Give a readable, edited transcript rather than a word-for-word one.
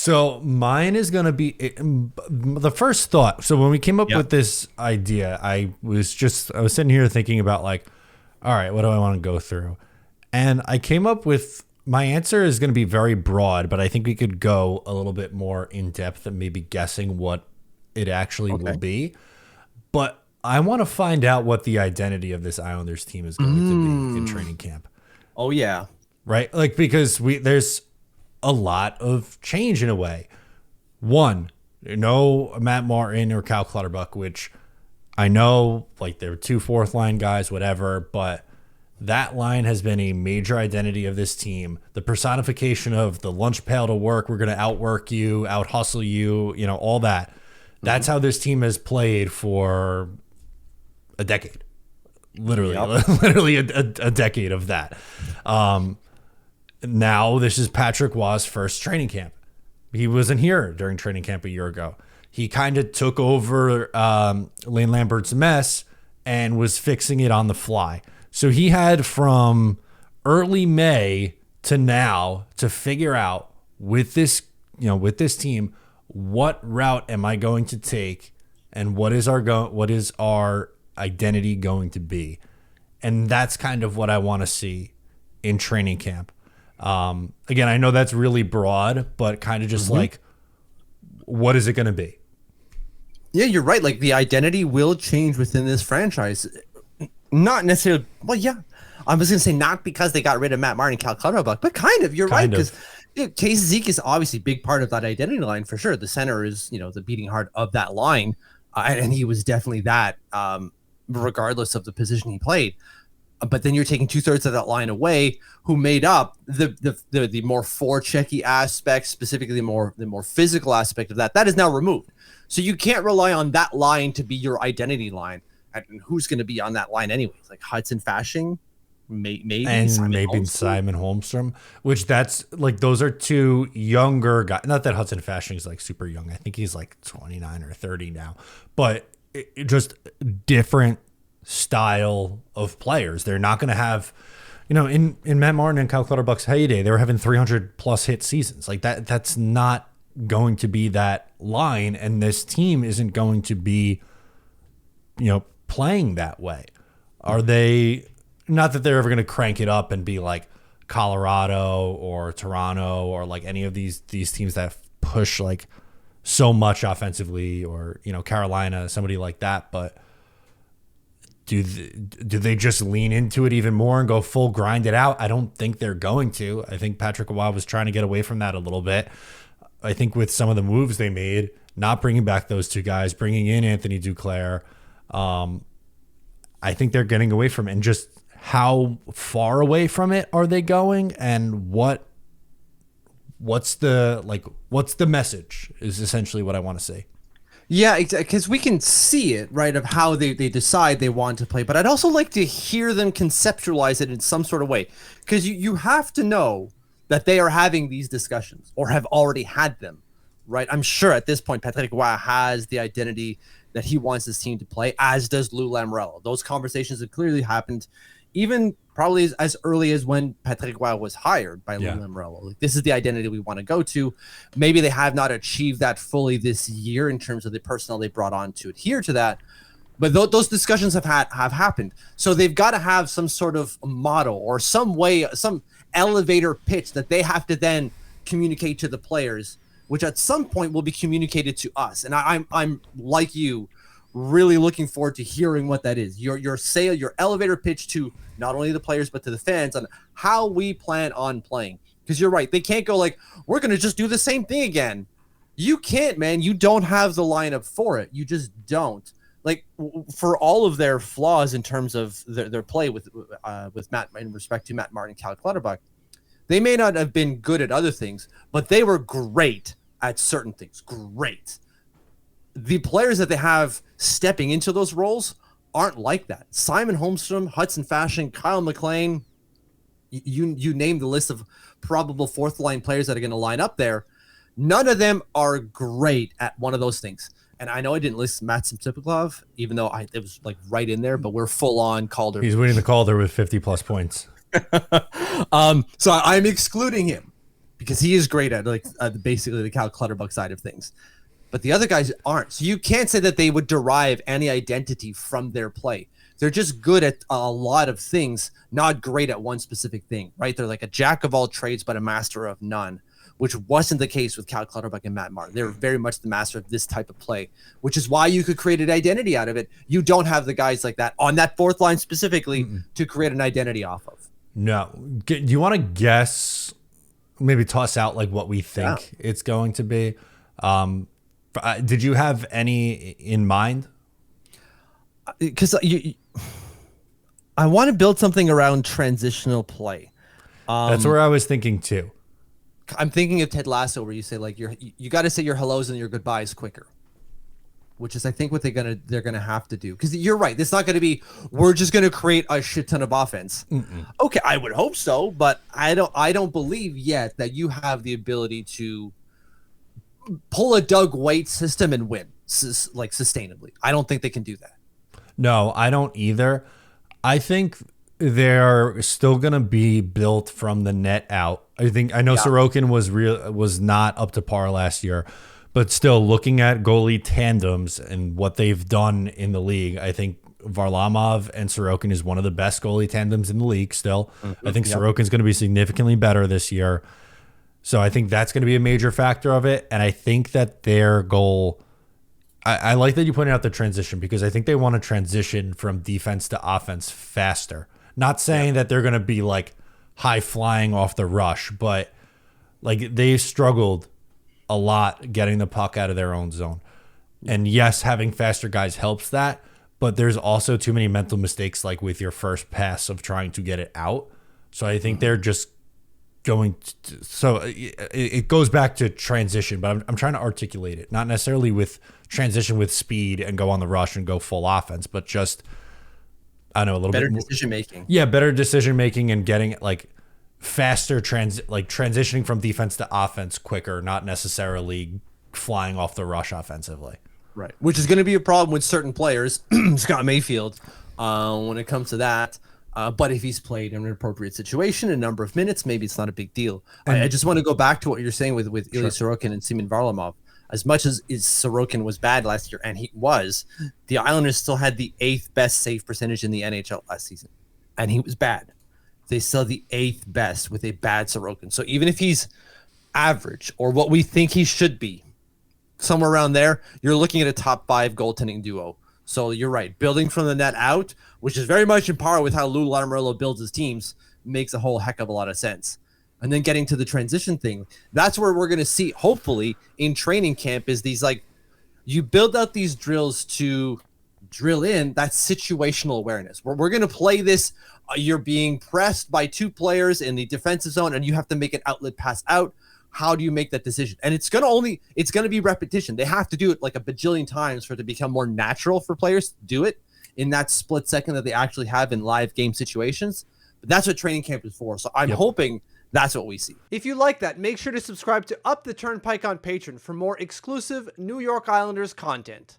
So mine is going to be the first thought. So when we came up Yeah. with this idea, I was sitting here thinking about like, all right, what do I want to go through? And I came up with my answer is going to be very broad, but I think we could go a little bit more in depth and maybe guessing what it actually will Okay. be. But I want to find out what the identity of this Islanders team is going to be in training camp, Oh yeah. right? Like because there's a lot of change in a way. One, no Matt Martin or Cal Clutterbuck, which I know like they're two fourth line guys, whatever, but that line has been a major identity of this team. The personification of the lunch pail to work, we're going to outwork you, out hustle you, all that. That's how this team has played for a decade. Literally, literally a decade of that. Now this is Patrick Waugh's first training camp. He wasn't here during training camp a year ago. He kind of took over Lane Lambert's mess and was fixing it on the fly. So he had from early May to now to figure out with this team, what route am I going to take, and what is our identity going to be, and that's kind of what I want to see in training camp. Again, I know that's really broad, but kind of just like, what is it going to be? Yeah, you're right. Like the identity will change within this franchise. Not necessarily. Well, yeah. I was going to say not because they got rid of Matt Martin and Cal Clutterbuck, but kind of. You're right, because Case Zeke is obviously a big part of that identity line for sure. The center is, the beating heart of that line, and he was definitely that, regardless of the position he played. But then you're taking 2/3 of that line away, who made up the more forechecky aspect, specifically the more physical aspect of that. That is now removed, so you can't rely on that line to be your identity line. And who's going to be on that line anyways? Like Hudson Fasching, maybe Simon Holmstrom, which that's like those are two younger guys. Not that Hudson Fasching is like super young. I think he's like 29 or 30 now, but it just different style of players. They're not going to have, in Matt Martin and Cal Clutterbuck's heyday, they were having 300 plus hit seasons. Like that. That's not going to be that line, and this team isn't going to be, playing that way. Are they? Not that they're ever going to crank it up and be like Colorado or Toronto or like any of these teams that push like so much offensively, or Carolina, somebody like that. But do they just lean into it even more and go full grind it out? I don't think they're going to. I think Patrick Roy was trying to get away from that a little bit. I think with some of the moves they made, not bringing back those two guys, bringing in Anthony Duclair, I think they're getting away from it. And just how far away from it are they going, and what's the message is essentially what I want to see. Yeah, because we can see it, right, of how they decide they want to play. But I'd also like to hear them conceptualize it in some sort of way, because you have to know that they are having these discussions or have already had them, right? I'm sure at this point, Patrick Roy has the identity that he wants his team to play, as does Lou Lamoriello. Those conversations have clearly happened, even probably as early as when Patrick Roy was hired by Lou Lamoriello. Like, this is the identity we want to go to. Maybe they have not achieved that fully this year in terms of the personnel they brought on to adhere to that, but those discussions have happened. So they've got to have some sort of model or some way, some elevator pitch that they have to then communicate to the players, which at some point will be communicated to us. And I'm like you, really looking forward to hearing what that is. Your elevator pitch to not only the players but to the fans on how we plan on playing. Because you're right, they can't go like, we're going to just do the same thing again. You can't, man. You don't have the lineup for it. You just don't. Like, for all of their flaws in terms of their play with Matt, in respect to Matt Martin, Cal Clutterbuck, they may not have been good at other things, but they were great at certain things. Great. The players that they have stepping into those roles aren't like that. Simon Holmstrom, Hudson Fasching, Kyle McLean, you name the list of probable fourth line players that are going to line up there. None of them are great at one of those things. And I know I didn't list Matt Simtipikov, even though it was like right in there, but we're full on Calder. He's winning the Calder with 50 plus points. So I'm excluding him because he is great at like basically the Cal Clutterbuck side of things. But the other guys aren't. So you can't say that they would derive any identity from their play. They're just good at a lot of things, not great at one specific thing, right? They're like a jack of all trades, but a master of none, which wasn't the case with Cal Clutterbuck and Matt Martin. They're very much the master of this type of play, which is why you could create an identity out of it. You don't have the guys like that on that fourth line specifically to create an identity off of. No. Do you want to guess, maybe toss out like what we think it's going to be? Did you have any in mind? Because I want to build something around transitional play. That's where I was thinking too. I'm thinking of Ted Lasso, where you say like you got to say your hellos and your goodbyes quicker, which is I think what they're gonna have to do. Because you're right, it's not gonna be we're just gonna create a shit ton of offense. Okay, I would hope so, but I don't believe yet that you have the ability to pull a Doug White system and win like sustainably. I don't think they can do that. No, I don't either. I think they're still going to be built from the net out. I know Sorokin was not up to par last year, but still looking at goalie tandems and what they've done in the league, I think Varlamov and Sorokin is one of the best goalie tandems in the league still. I think Sorokin's going to be significantly better this year. So I think that's going to be a major factor of it. And I think that their goal, I like that you pointed out the transition, because I think they want to transition from defense to offense faster. Not saying that they're going to be like high flying off the rush, but like they've struggled a lot getting the puck out of their own zone. And yes, having faster guys helps that, but there's also too many mental mistakes like with your first pass of trying to get it out. So I think they're just going to, so it goes back to transition, but I'm trying to articulate it, not necessarily with transition with speed and go on the rush and go full offense, but just, I don't know, a little better bit more decision making. Yeah, better decision making and getting like faster transitioning from defense to offense quicker, not necessarily flying off the rush offensively. Right, which is going to be a problem with certain players, Scott Mayfield, when it comes to that. But if he's played in an appropriate situation, a number of minutes, maybe it's not a big deal. I just want to go back to what you're saying with Ilya Sorokin and Semyon Varlamov. As much as Sorokin was bad last year, and he was, the Islanders still had the 8th best save percentage in the NHL last season, and he was bad. They still had the 8th best with a bad Sorokin. So even if he's average or what we think he should be, somewhere around there, you're looking at a top 5 goaltending duo. So you're right. Building from the net out, which is very much in par with how Lou Lamoriello builds his teams, makes a whole heck of a lot of sense. And then getting to the transition thing, that's where we're going to see, hopefully, in training camp, is these, like, you build out these drills to drill in that situational awareness. We're going to play this. You're being pressed by 2 players in the defensive zone, and you have to make an outlet pass out. How do you make that decision? And it's going to be repetition. They have to do it like a bajillion times for it to become more natural for players to do it in that split second that they actually have in live game situations. But that's what training camp is for. So I'm hoping that's what we see. If you like that, make sure to subscribe to Up the Turnpike on Patreon for more exclusive New York Islanders content.